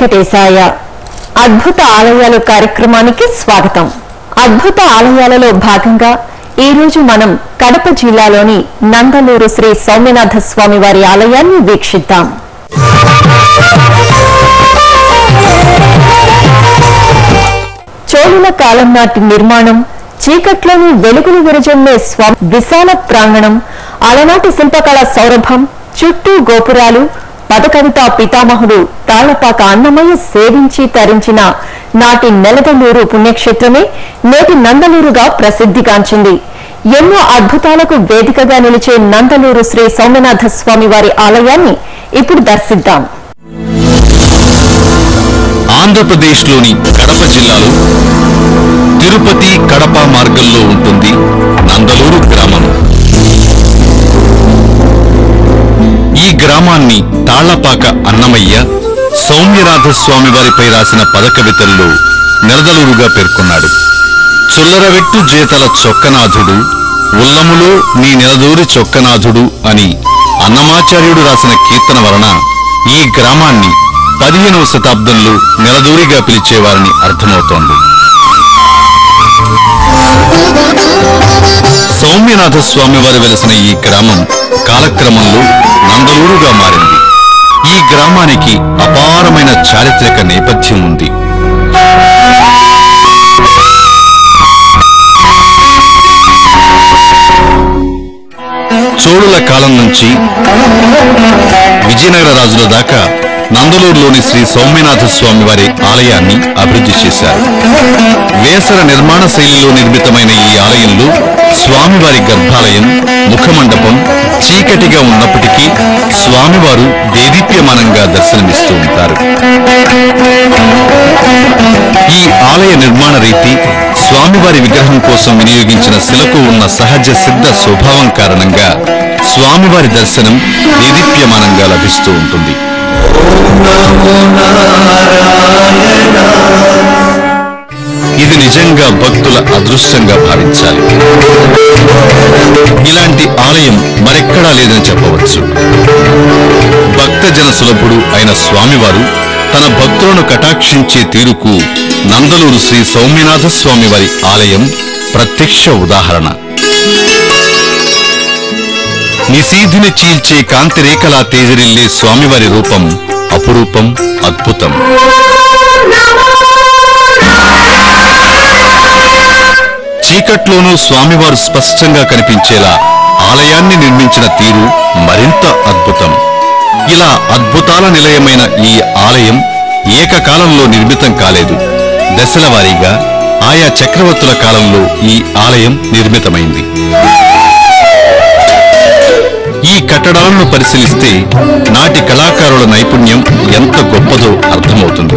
వెంకటేశాయ. అద్భుత ఆలయాలు కార్యక్రమానికి స్వాగతం. అద్భుత ఆలయాలలో భాగంగా ఈ రోజు మనం కడప జిల్లాలోని నందలూరు శ్రీ సౌమ్యనాథ స్వామి వారి ఆలయాన్ని వీక్షిద్దాం. చోళుల కాలం నాటి నిర్మాణం, చీకట్లోని వెలుగులు విరజమ్మే స్వామి విశాల ప్రాంగణం, అలనాటి శిల్పకళ సౌరభం, చుట్టూ గోపురాలు, పదకవితా పితామహుడు తాళ్లపాక అన్నమయ్య సేవించి తరించిన నాటి నెలదలూరు పుణ్యక్షేత్రమే నేటి నందలూరుగా ప్రసిద్ధిగాంచింది. ఎన్నో అద్భుతాలకు వేదికగా నిలిచే నందలూరు శ్రీ సౌమ్యనాథ స్వామి వారి ఆలయాన్ని ఇప్పుడు దర్శిద్దాం. ఆంధ్రప్రదేశ్లోని కడప జిల్లాలో తిరుపతి కడప మార్గంలో ఉంటుంది నందలూరు గ్రామం. ఈ గ్రామాన్ని తాళ్లపాక అన్నమయ్య సౌమ్యనాథ స్వామి వారిపై రాసిన పదకవితల్లో నెలదలూరుగా పేర్కొన్నాడు. చుల్లరవెట్టు జేతల చొక్కనాథుడు, ఉల్లములో నీ నెలదూరి చొక్కనాథుడు అని అన్నమాచార్యుడు రాసిన కీర్తన వలన ఈ గ్రామాన్ని 15వ శతాబ్దంలో నెలదూరిగా పిలిచేవారని అర్థమవుతోంది. సౌమ్యనాథ స్వామి వారు వెలసిన ఈ గ్రామం కాలక్రమంలో నందలూరుగా మారింది. ఈ గ్రామానికి అపారమైన చారిత్రక నేపథ్యం ఉంది. చోళుల కాలం నుంచి విజయనగర రాజుల దాకా నందలూరులోని శ్రీ సౌమ్యనాథ స్వామి వారి ఆలయాన్ని అభివృద్ధి చేశారు. వేసర నిర్మాణ శైలిలో నిర్మితమైన ఈ ఆలయంలో స్వామివారి గర్భాలయం, ముఖమండపం చీకటిగా ఉన్నప్పటికీ స్వామివారు దేదీప్యమానంగా దర్శనమిస్తూ ఉంటారు. ఈ ఆలయ నిర్మాణ రీతి స్వామివారి విగ్రహం కోసం వినియోగించిన శిలకు ఉన్న సహజ సిద్ధ స్వభావం కారణంగా స్వామివారి దర్శనం దేదీప్యమానంగా లభిస్తూ ఉంటుంది. ఇది నిజంగా భక్తుల అదృష్టంగా భావించాలి. ఇలాంటి ఆలయం మరెక్కడా లేదని చెప్పవచ్చు. భక్తజన సులభుడు అయిన స్వామివారు తన భక్తులను కటాక్షించే తీరుకు నందలూరు శ్రీ సౌమ్యనాథ స్వామి వారి ఆలయం ప్రత్యక్ష ఉదాహరణ. నిశీధిని చీల్చే కాంతిరేఖలా తేజరిల్లే స్వామివారి రూపం అపురూపం, అద్భుతం. చీకట్లోనూ స్వామివారు స్పష్టంగా కనిపించేలా ఆలయాన్ని నిర్మించిన తీరు మరింత అద్భుతం. ఇలా అద్భుతాల నిలయమైన ఈ ఆలయం ఏకకాలంలో నిర్మితం కాలేదు. దశల వారీగా ఆయా చక్రవర్తుల కాలంలో ఈ ఆలయం నిర్మితమైంది. ఈ కట్టడాలను పరిశీలిస్తే నాటి కళాకారుల నైపుణ్యం ఎంత గొప్పదో అర్థమవుతుంది.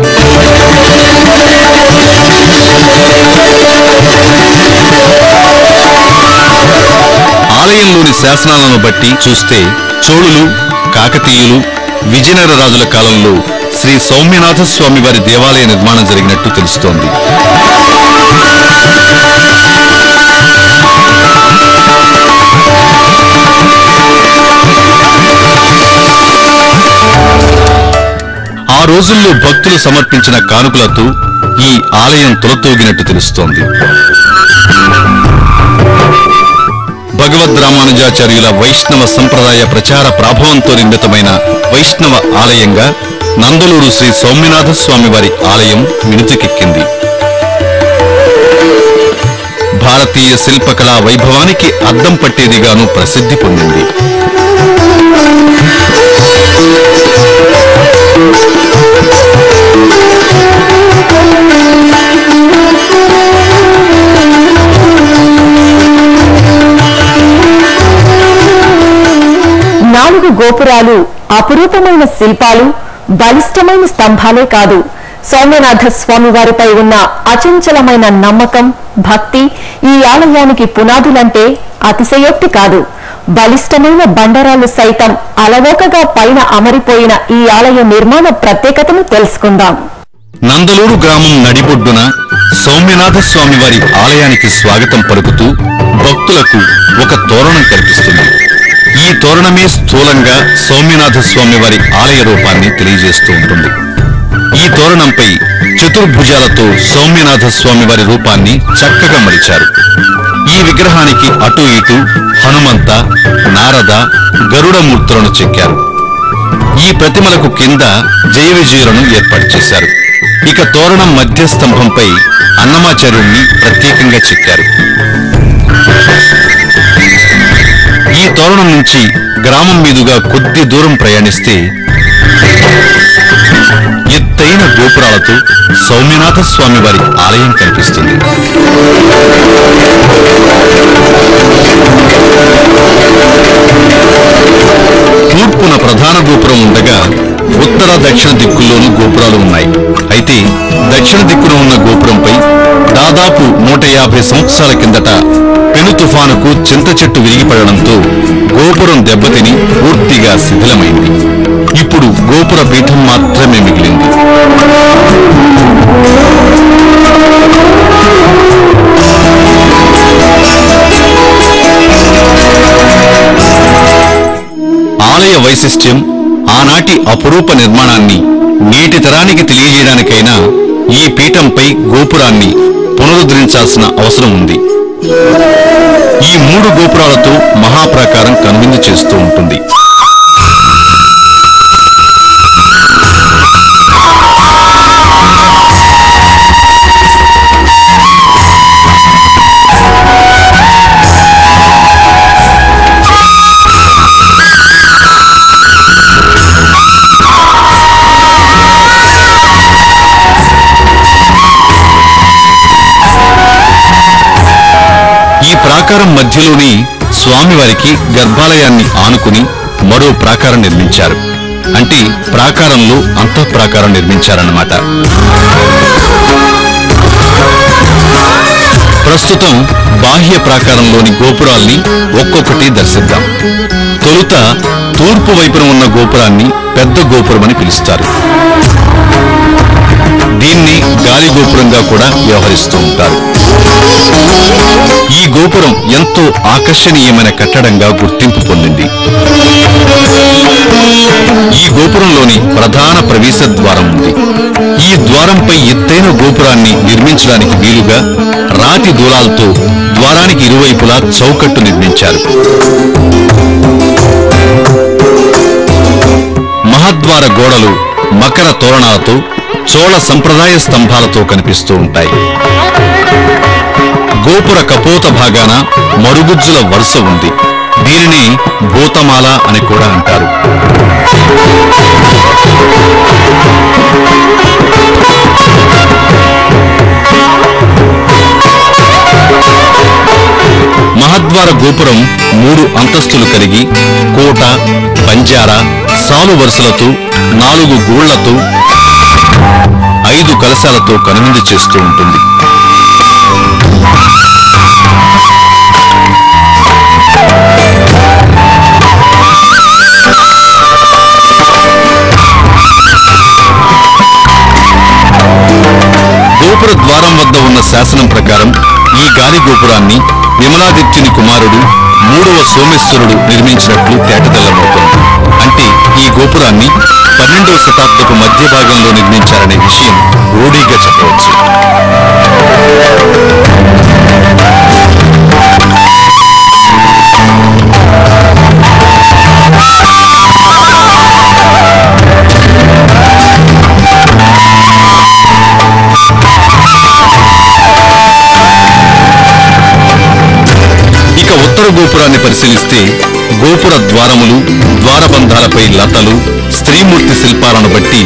ఆలయంలోని శాసనాలను బట్టి చూస్తే చోళులు, కాకతీయులు, విజయనగర రాజుల కాలంలో శ్రీ సౌమ్యనాథ స్వామి వారి దేవాలయ నిర్మాణం జరిగినట్టు తెలుస్తోంది. ఆ రోజుల్లో భక్తులు సమర్పించిన కానుకలతో ఈ ఆలయం తులతూగినట్టు తెలుస్తోంది. భగవద్ రామానుజాచార్యుల వైష్ణవ సంప్రదాయ ప్రచార ప్రాభవంతో నిర్మితమైన వైష్ణవ ఆలయంగా నందలూరు శ్రీ సౌమ్యనాథ స్వామి వారి ఆలయం వినుతికెక్కింది. భారతీయ శిల్పకళా వైభవానికి అద్దం పట్టేదిగాను ప్రసిద్ధి పొందింది. నాలుగు గోపురాలు, అపురూపమైన శిల్పాలు, బలిష్టమైన స్తంభాలే కాదు, సౌమ్యనాథ స్వామి వారిపై ఉన్న అచంచలమైన నమ్మకం, భక్తి ఈ ఆలయానికి పునాదులంటే అతిశయోక్తి కాదు. బలిష్టమైన బండరాలు సైతం అలవోకగా పైన అమరిపోయిన ఈ ఆలయ నిర్మాణ ప్రత్యేకతను తెలుసుకుందాం. నందలూరు గ్రామం నడిబొడ్డున సౌమ్యనాథ స్వామి వారి ఆలయానికి స్వాగతం పలుకుతూ భక్తులకు ఒక తోరణం కల్పిస్తుంది. ఈ తోరణమే స్థూలంగా సౌమ్యనాథ స్వామి వారి ఆలయ రూపాన్ని తెలియజేస్తూ ఉంటుంది. ఈ తోరణంపై చతుర్భుజాలతో సౌమ్యనాథ స్వామి వారి రూపాన్ని చక్కగా మలిచారు. ఈ విగ్రహానికి అటు ఇటు హనుమంత, నారద, గరుడమూర్తులను చెక్కారు. ఈ ప్రతిమలకు కింద జయ విజయులను ఏర్పాటు చేశారు. ఇక తోరణం మధ్య స్తంభంపై అన్నమాచార్యుణ్ణి ప్రత్యేకంగా చెక్కారు. ఈ తోరణం నుంచి గ్రామం మీదుగా కొద్ది దూరం ప్రయాణిస్తే ఎత్తైన గోపురాలతో సౌమ్యనాథ స్వామి వారి ఆలయం కనిపిస్తుంది. తూర్పున ప్రధాన గోపురం ఉండగా ఉత్తర దక్షిణ దిక్కుల్లోనూ గోపురాలు ఉన్నాయి. అయితే దక్షిణ దిక్కున ఉన్న గోపురంపై దాదాపు 150 సంవత్సరాల కిందట పెను తుఫానుకు చింత చెట్టు విరిగిపడడంతో గోపురం దెబ్బతిని పూర్తిగా శిథిలమైంది. ఇప్పుడు గోపుర పీఠం మాత్రమే మిగిలింది. ఆలయ వైశిష్ట్యం, ఆనాటి అపురూప నిర్మాణాన్ని నేటి తరానికి తెలియజేయడానికైనా ఈ పీఠంపై గోపురాన్ని పునరుద్ధరించాల్సిన అవసరం ఉంది. ఈ 3 గోపురాలతో మహాప్రాకారం కనువిందు చేస్తూ ఉంటుంది. ఈ ప్రాకారం మధ్యలోని స్వామివారికి గర్భాలయాన్ని ఆనుకుని మరో ప్రాకారం నిర్మించారు. అంటే ప్రాకారంలో అంతఃప్రాకారం నిర్మించారన్నమాట. ప్రస్తుతం బాహ్య ప్రాకారంలోని గోపురాల్ని ఒక్కొక్కటి దర్శిద్దాం. తొలుత తూర్పు వైపున ఉన్న గోపురాన్ని పెద్ద గోపురమని పిలుస్తారు. దీన్ని గాలి గోపురంగా కూడా వ్యవహరిస్తూ ఉంటారు. ఈ గోపురం ఎంతో ఆకర్షణీయమైన కట్టడంగా గుర్తింపు పొందింది. ఈ గోపురంలోని ప్రధాన ప్రవేశ ద్వారం ఉంది. ఈ ద్వారంపై ఎత్తైన గోపురాన్ని నిర్మించడానికి వీలుగా రాతి దూలాలతో ద్వారానికి ఇరువైపులా చౌకట్టు నిర్మించారు. మహద్వార గోడలు మకర తోరణాలతో చోళ సంప్రదాయ స్తంభాలతో కనిపిస్తూ ఉంటాయి. గోపుర కపోత భాగాన మరుగుజ్జుల వరుస ఉంది. దీనిని భూతమాల అని కూడా అంటారు. మహద్వార గోపురం 3 అంతస్తులు కలిగి కోట, బంజారా, సాలు వరుసలతో 4 గూళ్లతో 5 కలశాలతో కనువిందు చేస్తూ ఉంటుంది. గోపుర ద్వారం వద్ద ఉన్న శాసనం ప్రకారం ఈ గాలి గోపురాన్ని విమలాదిత్యుని కుమారుడు 3వ సోమేశ్వరుడు నిర్మించినట్లు తేటతెల్లమవుతోంది. అంటే ఈ గోపురాన్ని 12వ శతాబ్దపు మధ్య భాగంలో నిర్మించారనే విషయం రూఢీగా చెప్పవచ్చు. ఇక ఉత్తర గోపురాన్ని పరిశీలిస్తే గోపుర ద్వారములు, ద్వారబంధాలపై లతలు, స్త్రీమూర్తి శిల్పాలను బట్టి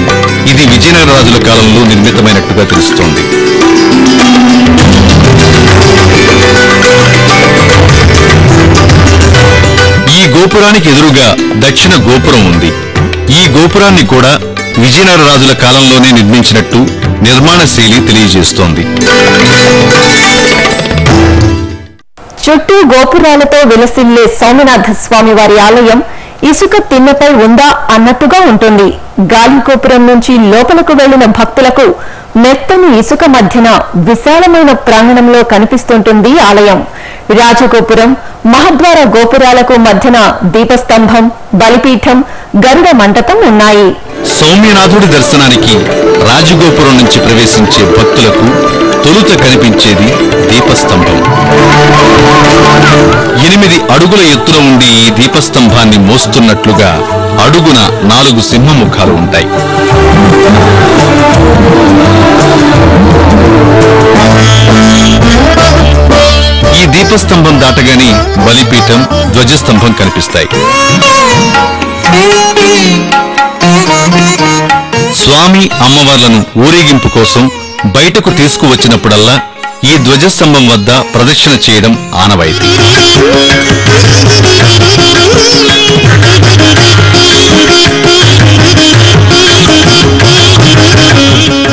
ఇది విజయనగర రాజుల కాలంలో నిర్మితమైనట్టుగా తెలుస్తోంది. ఈ గోపురానికి ఎదురుగా దక్షిణ గోపురం ఉంది. ఈ గోపురాన్ని కూడా విజయనగర రాజుల కాలంలోనే నిర్మించినట్టు నిర్మాణ శైలి తెలియజేస్తోంది. చుట్టూ గోపురాలతో విలసిల్లే సోమనాథ స్వామి వారి ఆలయం ఇసుక తిన్నపై ఉందా అన్నట్టుగా ఉంటుంది. గాలి గోపురం నుంచి లోపలకు వెళ్లిన భక్తులకు మెత్తని ఇసుక మధ్యన విశాలమైన ప్రాంగణంలో కనిపిస్తుంటుంది ఆలయం. రాజగోపురం, మహద్వార గోపురాలకు మధ్యన దీపస్తంభం, బలిపీఠం, గరుడ మంటపం ఉన్నాయి. సౌమ్యనాథుడి దర్శనానికి రాజగోపురం నుంచి ప్రవేశించే భక్తులకు తొలుత కనిపించేది దీపస్తంభం. 8 అడుగుల ఎత్తున ఉండి ఈ దీపస్తంభాన్ని మోస్తున్నట్లుగా అడుగున 4 సింహముఖాలు ఉంటాయి. ఈ దీపస్తంభం దాటగానే బలిపీఠం, ధ్వజస్తంభం కనిపిస్తాయి. స్వామి అమ్మవార్లను ఊరేగింపు కోసం బయటకు తీసుకువచ్చినప్పుడల్లా ఈ ధ్వజస్తంభం వద్ద ప్రదక్షిణ చేయడం ఆనవాయితీ.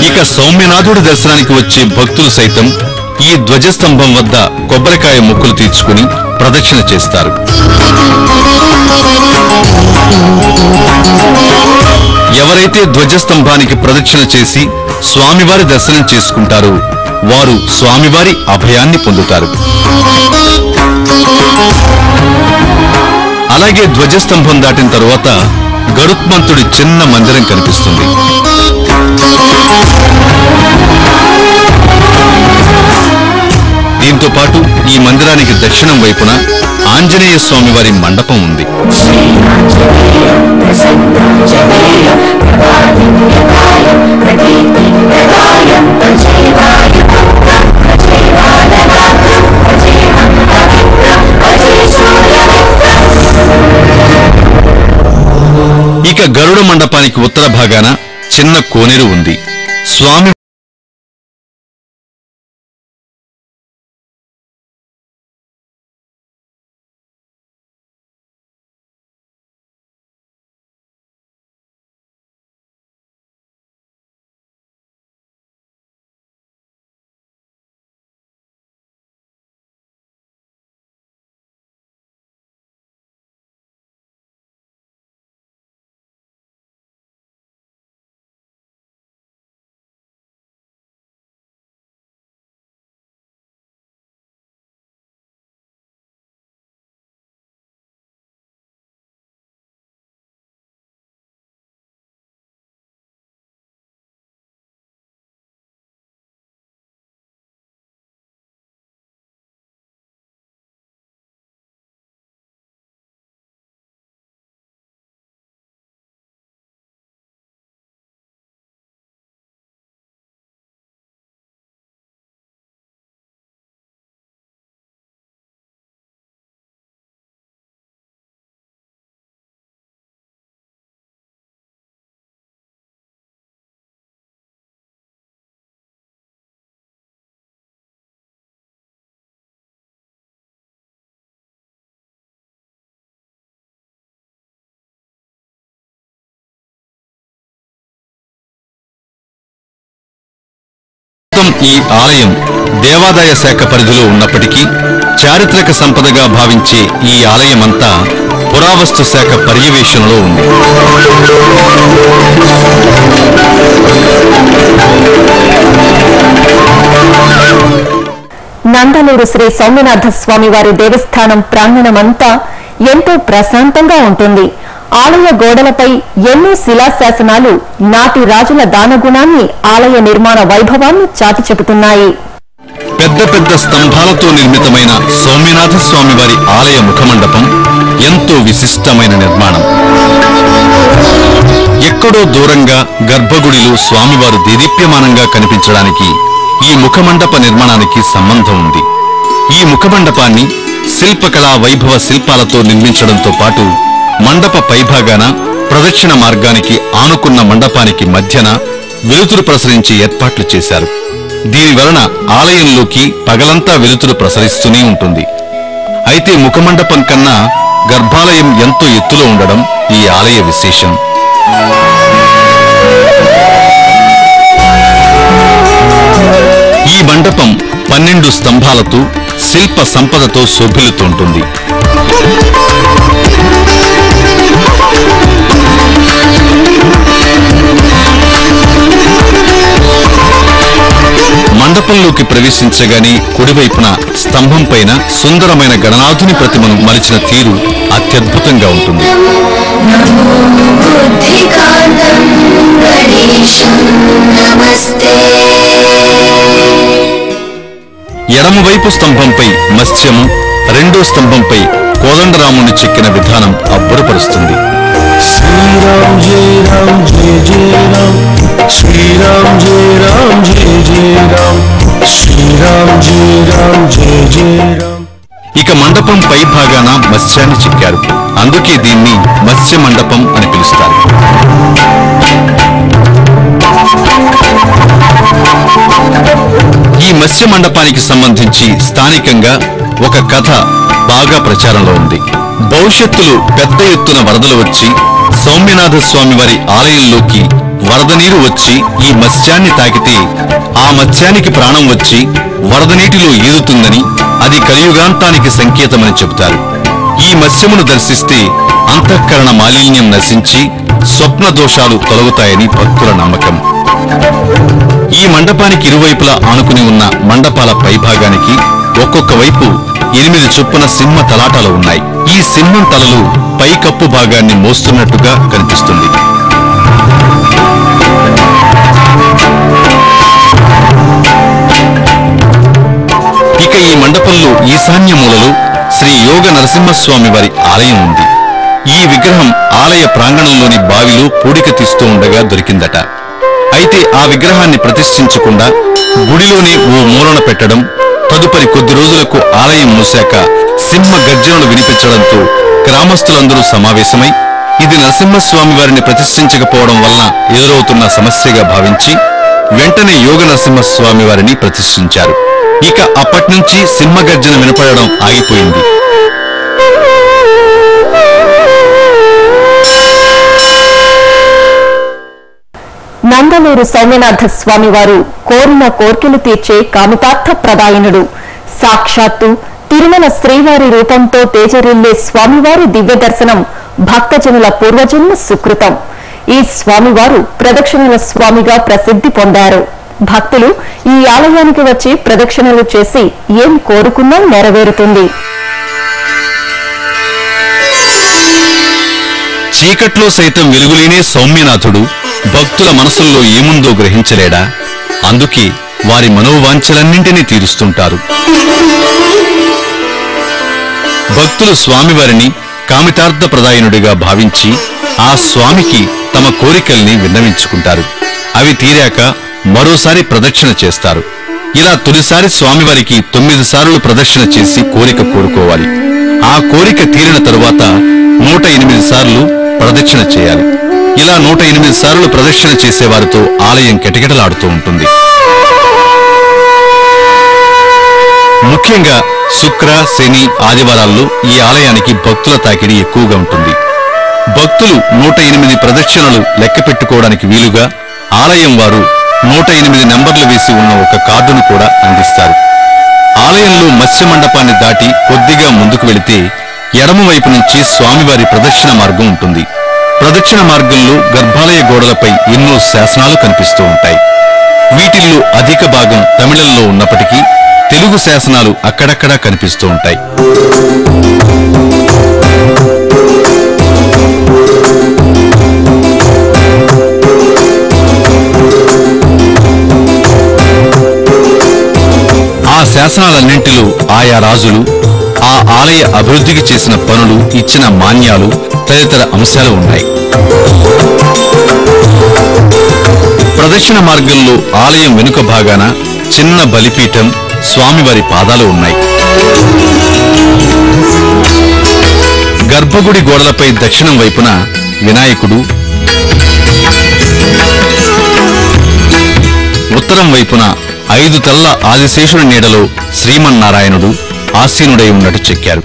ఇక సౌమ్యనాథుడి దర్శనానికి వచ్చే భక్తులు సైతం ఈ ధ్వజస్తంభం వద్ద కొబ్బరికాయ మొక్కులు తీర్చుకుని ప్రదక్షిణ చేస్తారు. ఎవరైతే ధ్వజస్తంభానికి ప్రదక్షిణ చేసి స్వామివారి దర్శనం చేసుకుంటారో వారు స్వామివారి అభయాన్ని పొందుతారు. అలాగే ధ్వజస్తంభం దాటిన తరువాత గరుత్మంతుడి చిన్న మందిరం కనిపిస్తుంది. దీంతో పాటు ఈ మందిరానికి దక్షిణం వైపున ఆంజనేయ స్వామి వారి మండపం ఉంది. ఇక గరుడ మండపానికి ఉత్తర భాగాన చిన్న కోనేరు ఉంది. స్వామి ఈ ఆలయం దేవాదాయ శాఖ పరిధిలో ఉన్నప్పటికీ చారిత్రక సంపదగా భావించే ఈ ఆలయమంతా పురావస్తు శాఖ పర్యవేక్షణలో ఉంది. నందలూరు శ్రీ సౌమ్యనాథ స్వామి వారి దేవస్థానం ప్రాంగణమంతా ఎంతో ప్రశాంతంగా ఉంటుంది. ఆలయ గోడలపై ఎన్నో శిలాశాసనాలు నాటి రాజుల దానగుణాన్ని, ఆలయ నిర్మాణ వైభవాన్ని చాటి చెబుతున్నాయి. పెద్ద పెద్ద స్తంభాలతో నిర్మితమైన సౌమ్యనాథ స్వామి వారి ఆలయ ముఖమండపం ఎంతో విశిష్టమైన నిర్మాణం. ఎక్కడో దూరంగా గర్భగుడిలో స్వామివారు దేదీప్యమానంగా కనిపించడానికి ఈ ముఖమండప నిర్మాణానికి సంబంధం ఉంది. ఈ ముఖమండపాన్ని శిల్పకళా వైభవ శిల్పాలతో నిర్మించడంతో పాటు మండప పైభాగాన ప్రదక్షిణ మార్గానికి ఆనుకున్న మండపానికి మధ్యన వెలుతురు ప్రసరించే ఏర్పాట్లు చేశారు. దీనివలన ఆలయంలోకి పగలంతా వెలుతురు ప్రసరిస్తూనే ఉంటుంది. అయితే ముఖమండపం కన్నా గర్భాలయం ఎంతో ఎత్తులో ఉండడం ఈ ఆలయ విశేషం. ఈ మండపం 12 స్తంభాలతో శిల్ప సంపదతో శోభిల్లుతుంటుంది. మండపంలోకి ప్రవేశించగానే కుడివైపున స్తంభం పైన సుందరమైన గణనాథుని ప్రతిమను మలిచిన తీరు అత్యద్భుతంగా ఉంటుంది. ఎడమవైపు స్తంభంపై మత్స్యము, రెండో స్తంభంపై కోదండరాముని చెక్కిన విధానం అబ్బురపరుస్తుంది. శ్రీరామ్ జయ రామ్ జయ జయ రామ్, శ్రీరామ్ జయ రామ్ జయ జయ రామ్, శ్రీరామ్ జయ రామ్ జయ జయ రామ్. ఇక మండపం పై భాగాన మత్స్యాన్ని చెక్కారు. అందుకే దీన్ని మత్స్య మండపం అని పిలుస్తారు. ఈ మత్స్య మండపానికి సంబంధించి స్థానికంగా ఒక కథ బాగా ప్రచారంలో ఉంది. భవిష్యత్తులో పెద్ద ఎత్తున వరదలు వచ్చి సౌమ్యనాథ స్వామి వారి ఆలయంలోకి వరద నీరు వచ్చి ఈ మత్స్యాన్ని తాకితే ఆ మత్స్యానికి ప్రాణం వచ్చి వరద నీటిలో ఈదుతుందని, అది కలియుగాంతానికి సంకేతమని చెబుతారు. ఈ మత్స్యమును దర్శిస్తే అంతఃకరణ మాలిన్యం నశించి స్వప్న దోషాలు తొలగుతాయని భక్తుల నమ్మకం. ఈ మండపానికి ఇరువైపులా ఆనుకుని ఉన్న మండపాల పైభాగానికి ఒక్కొక్క వైపు 8 చొప్పున సింహ తలాటాలు ఉన్నాయి. ఈ సింహం తలలు పైకప్పు భాగాన్ని మోస్తున్నట్టుగా కనిపిస్తుంది. ఇక ఈ మండపంలో ఈశాన్య మూలలో శ్రీ యోగ నరసింహస్వామి వారి ఆలయం ఉంది. ఈ విగ్రహం ఆలయ ప్రాంగణంలోని బావిలో పూడిక తీస్తూ ఉండగా దొరికిందట. అయితే ఆ విగ్రహాన్ని ప్రతిష్ఠించకుండా గుడిలోనే ఓ మూలన పెట్టడం, తదుపరి కొద్ది రోజులకు ఆలయం మూశాక సింహ గర్జనలు వినిపించడంతో గ్రామస్తులందరూ సమావేశమై ఇది నరసింహస్వామి వారిని ప్రతిష్ఠించకపోవడం వలన ఎదురవుతున్న సమస్యగా భావించి వెంటనే యోగ నరసింహస్వామి వారిని ప్రతిష్ఠించారు. ఇక అప్పట్నుంచి సింహగర్జన వినపడడం ఆగిపోయింది. నందలూరు సౌమ్యనాథ స్వామి వారు కోరిన కోర్కెలు తీర్చే కామితార్థ ప్రదాయనుడు. సాక్షాత్తు తిరుమల శ్రీవారి రూపంతో తేజరిల్లే స్వామివారి దివ్య దర్శనం భక్తజనుల పూర్వజన్మ సుకృతం. ఈ స్వామివారు ప్రదక్షిణల స్వామిగా ప్రసిద్ధి పొందారు. భక్తులు ఈ ఆలయానికి వచ్చి ప్రదక్షిణలు చేసి ఏం కోరుకున్నా నెరవేరుతుంది. చీకట్లో సైతం వెలుగులేనే సౌమ్యనాథుడు భక్తుల మనసుల్లో ఏముందో గ్రహించలేడా? అందుకే వారి మనోవాంఛలన్నింటినీ తీరుస్తుంటారు. భక్తులు స్వామివారిని కామితార్థ ప్రదాయనుడిగా భావించి ఆ స్వామికి తమ కోరికల్ని విన్నవించుకుంటారు. అవి తీరాక మరోసారి ప్రదక్షిణ చేస్తారు. ఇలా తొలిసారి స్వామివారికి 9 సార్లు ప్రదక్షిణ చేసి కోరిక కోరుకోవాలి. ఆ కోరిక తీరిన తరువాత 108 సార్లు ప్రదక్షిణ చేయాలి. ఇలా 108 సార్లు ప్రదక్షిణ చేసేవారితో ఆలయం కిటకిటలాడుతూ ఉంటుంది. ముఖ్యంగా శుక్ర, శని, ఆదివారాల్లో ఈ ఆలయానికి భక్తుల తాకిడి ఎక్కువగా ఉంటుంది. భక్తులు 108 ప్రదక్షిణలు లెక్క పెట్టుకోవడానికి వీలుగా ఆలయం వారు 108 నెంబర్లు వేసి ఉన్న ఒక కార్డును కూడా అందిస్తారు. ఆలయంలో మత్స్య మండపాన్ని దాటి కొద్దిగా ముందుకు వెళితే ఎడమవైపు నుంచి స్వామివారి ప్రదక్షిణ మార్గం ఉంటుంది. ప్రదక్షిణ మార్గంలో గర్భాలయ గోడలపై ఎన్నో శాసనాలు కనిపిస్తూ ఉంటాయి. వీటిల్లో అధిక భాగం తమిళంలో ఉన్నప్పటికీ తెలుగు శాసనాలు అక్కడక్కడా కనిపిస్తూ ఉంటాయి. ఆ శాసనాలన్నింటిలో ఆయా రాజులు ఆ ఆలయ అభివృద్ధికి చేసిన పనులు, ఇచ్చిన మాన్యాలు తదితర అంశాలు ఉన్నాయి. ప్రదక్షిణ మార్గంలో ఆలయం వెనుక భాగాన చిన్న బలిపీఠం, స్వామివారి పాదాలు ఉన్నాయి. గర్భగుడి గోడలపై దక్షిణం వైపున వినాయకుడు, ఉత్తరం వైపున 5 తలల ఆదిశేషుడి నీడలో శ్రీమన్నారాయణుడు ఆసీనుడై ఉన్నట్టు చెక్కారు.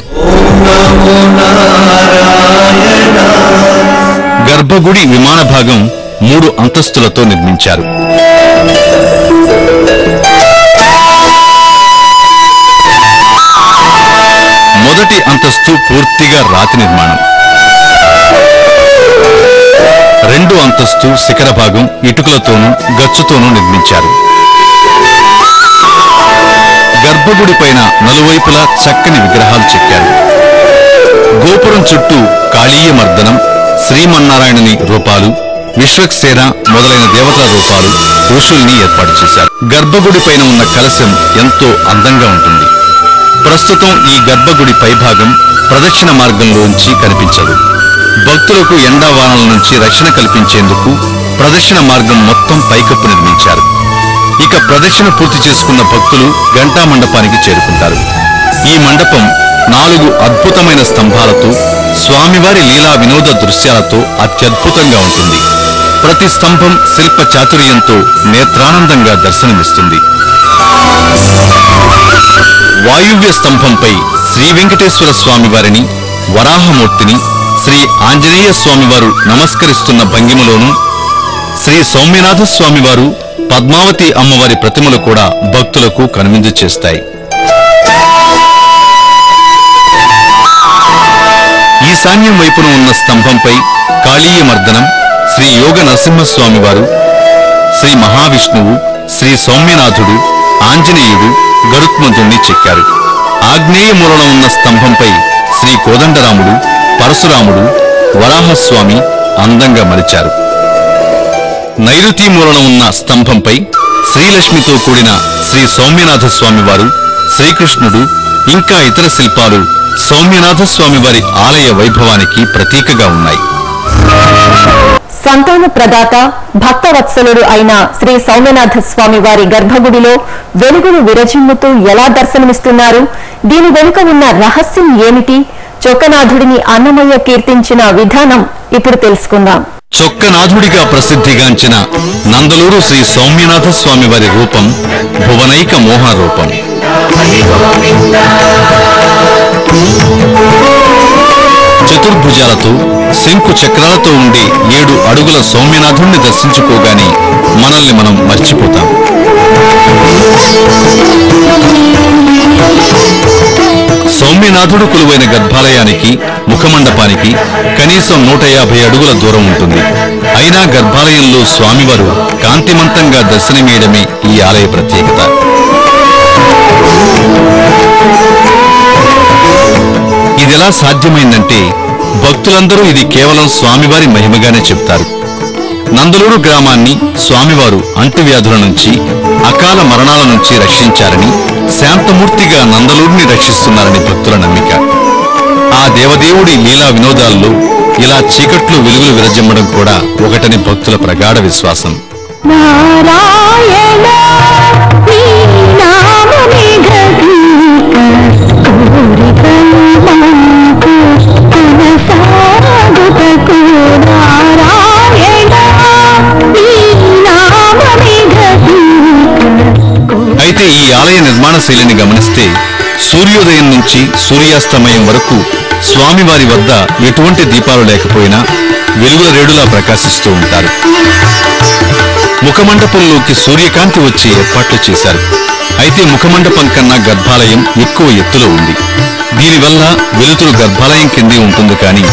గర్భగుడి విమాన భాగం 3 అంతస్తులతో నిర్మించారు. మొదటి అంతస్తు పూర్తిగా రాతి నిర్మాణం. 2వ అంతస్తు శిఖర భాగం ఇటుకలతోనూ గచ్చుతోనూ నిర్మించారు. గర్భగుడి పైన నలువైపులా చక్కని విగ్రహాలు చెక్కారు. గోపురం చుట్టూ కాళీయ మర్దనం, శ్రీమన్నారాయణుని రూపాలు, విశ్వక్సేన మొదలైన దేవతల రూపాలు ఋషుల్ని ఏర్పాటు చేశారు. గర్భగుడి పైన ఉన్న కలశం ఎంతో అందంగా ఉంటుంది. ప్రస్తుతం ఈ గర్భగుడి పైభాగం ప్రదక్షిణ మార్గంలోంచి కనిపించదు. భక్తులకు ఎండావానల నుంచి రక్షణ కల్పించేందుకు ప్రదక్షిణ మార్గం మొత్తం పైకప్పు నిర్మించారు. ఇక ప్రదక్షిణ పూర్తి చేసుకున్న భక్తులు ఘంటా మండపానికి చేరుకుంటారు. ఈ మండపం 4 అద్భుతమైన స్తంభాలతో స్వామివారి లీలా వినోద దృశ్యాలతో అత్యద్భుతంగా ఉంటుంది. ప్రతి స్తంభం శిల్ప చాతుర్యంతో నేత్రానందంగా దర్శనమిస్తుంది. వాయువ్య స్తంభంపై శ్రీ వెంకటేశ్వర స్వామివారిని, వరాహమూర్తిని, శ్రీ ఆంజనేయ స్వామివారు నమస్కరిస్తున్న భంగిమలోనూ, శ్రీ సౌమ్యనాథ స్వామివారు, పద్మావతి అమ్మవారి ప్రతిమలు కూడా భక్తులకు కనువిందు చేస్తాయి. ఈశాన్యం వైపున ఉన్న స్తంభంపై కాళీయ మర్దనం, శ్రీ యోగ నరసింహస్వామివారు, శ్రీ మహావిష్ణువు, శ్రీ సౌమ్యనాథుడు, ఆంజనేయుడు, గరుత్మంతుణ్ణి చెక్కారు. ఆగ్నేయ మూలన ఉన్న స్తంభంపై శ్రీ కోదండరాముడు, పరశురాముడు, వరాహస్వామి అందంగా మలిచారు. నైరుతి మూలన ఉన్న స్తంభంపై శ్రీలక్ష్మితో కూడిన శ్రీ సౌమ్యనాథ స్వామివారు, శ్రీకృష్ణుడు, ఇంకా ఇతర శిల్పాలు సౌమ్యనాథ స్వామివారి ఆలయ వైభవానికి ప్రతీకగా ఉన్నాయి. సంతాన ప్రదాత, భక్తవత్సలుడు అయిన శ్రీ సౌమ్యనాథ స్వామి వారి గర్భగుడిలో వెలుగులు విరజిమ్ముతూ ఎలా దర్శనమిస్తున్నారు? దీని వెనుక ఉన్న రహస్యం ఏమిటి? చొక్కనాథుడిని అన్నమయ్య కీర్తించిన విధానం ఇప్పుడు తెలుసుకుందాం. చొక్కనాథుడిగా ప్రసిద్ధిగాంచిన నందలూరు శ్రీ సౌమ్యనాథ స్వామివారి రూపం భువనైక మోహన రూపం. చతుర్భుజాలతో, శంకు చక్రాలతో ఉండే 7 అడుగుల సౌమ్యనాథుణ్ణి దర్శించుకోగానే మనల్ని మనం మర్చిపోతాం. సౌమ్యనాథుడు కొలువైన గర్భాలయానికి, ముఖమండపానికి కనీసం 150 అడుగుల దూరం ఉంటుంది. అయినా గర్భాలయంలో స్వామివారు కాంతిమంతంగా దర్శనమీయడమే ఈ ఆలయ ప్రత్యేకత. ఇదెలా సాధ్యమైందంటే భక్తులందరూ ఇది కేవలం స్వామివారి మహిమగానే చెప్తారు. నందలూరు గ్రామాన్ని స్వామివారు అంటువ్యాధుల నుంచి, అకాల మరణాల నుంచి రక్షించారని, శాంతమూర్తిగా నందలూరుని రక్షిస్తున్నారని భక్తుల నమ్మిక. ఆ దేవదేవుడి లీలా వినోదాల్లో ఇలా చీకట్లు వెలుగులు విరజిమ్మడం కూడా ఒకటని భక్తుల ప్రగాఢ విశ్వాసం. అయితే ఈ ఆలయ నిర్మాణ శైలిని గమనిస్తే సూర్యోదయం నుంచి సూర్యాస్తమయం వరకు స్వామివారి వద్ద ఎటువంటి దీపాలు లేకపోయినా వెలుగుల రేడులా ప్రకాశిస్తూ ఉంటారు. ముఖమండపంలోకి సూర్యకాంతి వచ్చే ఏర్పాట్లు చేశారు. అయితే ముఖమండపం కన్నా గర్భాలయం ఎక్కువ ఎత్తులో ఉంది. దీనివల్ల వెలుతురు గర్భాలయం కిందే ఉంటుంది, కానీ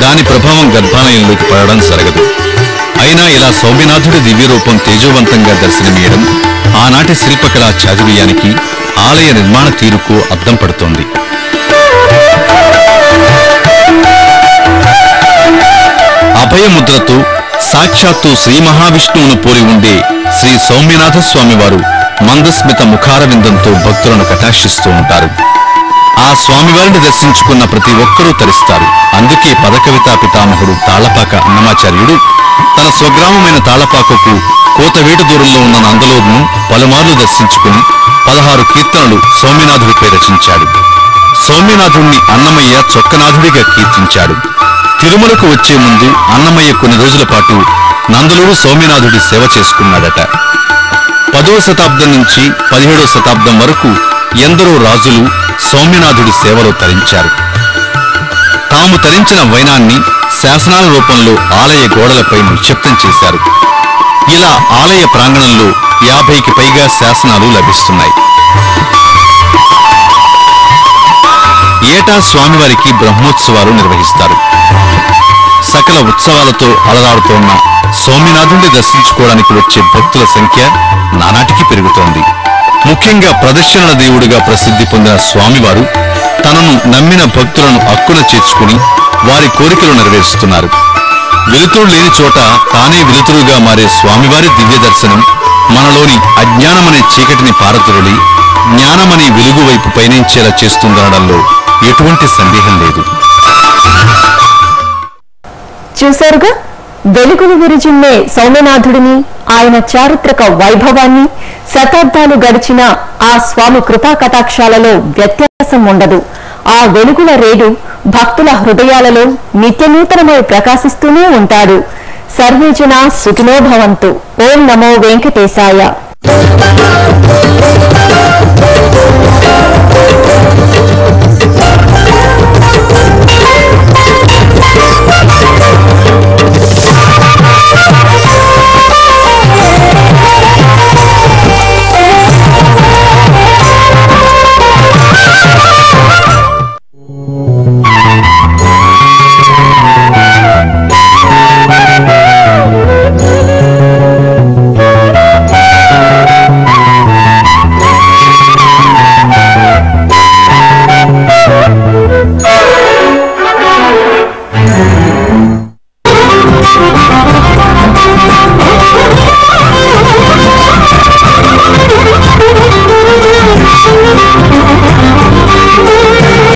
దాని ప్రభావం గర్భాలయంలోకి పడడం జరగదు. అయినా ఇలా సౌమ్యనాథుడి దివ్యరూపం తేజోవంతంగా దర్శనమీయడం ఆనాటి శిల్పకళా చాతుర్యానికి, ఆలయ నిర్మాణ తీరుకు అద్దం పడుతోంది. అభయముద్రతో సాక్షాత్తు శ్రీ మహావిష్ణువును పోలి ఉండే శ్రీ సౌమ్యనాథ స్వామివారు మందస్మిత ముఖారవిందంతో భక్తులను కటాక్షిస్తూ ఉంటారు. ఆ స్వామివారిని దర్శించుకున్న ప్రతి ఒక్కరూ తరిస్తారు. అందుకే పదకవితా పితామహుడు తాళ్లపాక అన్నమాచార్యుడు తన స్వగ్రామమైన తాళ్లపాకకు కోతవేటు దూరంలో ఉన్న నందలూరును పలుమార్లు దర్శించుకుని 16 కీర్తనలు సౌమ్యనాథుడిపై రచించాడు. సౌమ్యనాథుణ్ణి అన్నమయ్య చొక్కనాథుడిగా కీర్తించాడు. తిరుమలకు వచ్చే ముందు అన్నమయ్య కొన్ని రోజుల పాటు నందలూరు సౌమ్యనాథుడి సేవ చేసుకున్నాడట. 10వ శతాబ్దం నుంచి 17వ శతాబ్దం వరకు ఎందరో రాజులు సౌమ్యనాథుడి సేవలో తరించారు. తాము తరించిన వైనాన్ని శాసనాల రూపంలో ఆలయ గోడలపై నిక్షిప్తం చేశారు. ఇలా ఆలయ ప్రాంగణంలో 50కి పైగా శాసనాలు లభిస్తున్నాయి. ఏటా స్వామివారికి బ్రహ్మోత్సవాలు నిర్వహిస్తారు. సకల ఉత్సవాలతో అలరాడుతోన్న సౌమ్యనాథుడిని దర్శించుకోవడానికి వచ్చే భక్తుల సంఖ్య నానాటికి పెరుగుతోంది. ముఖ్యంగా ప్రదర్శనల దేవుడిగా ప్రసిద్ధి పొందిన స్వామివారు తనను నమ్మిన భక్తులను అక్కున చేర్చుకుని వారి కోరికలు నెరవేరుస్తున్నారు. వెలుతురు లేని చోట తానే వెలుతురుగా మారే స్వామివారి దివ్య దర్శనం మనలోని అజ్ఞానమనే చీకటిని పారద్రోలి జ్ఞానమనే వెలుగు వైపు పయనించేలా చేస్తుందనడంలో ఎటువంటి సందేహం లేదు. చూశారుగా, వెలుగులు విరిజిమ్మే సౌమ్యనాథుడిని, ఆయన చారిత్రక వైభవాన్ని. శతాబ్దాలు గడిచిన ఆ స్వామి కృపా కటాక్షాలలో వ్యత్యాసం ఉండదు. ఆ వెలుగుల రేడు భక్తుల హృదయాలలో నిత్యనూతనమై ప్రకాశిస్తూనే ఉంటాడు. సర్వే జనా సుఖినో భవంతు. ఓం నమో వెంకటేశాయ.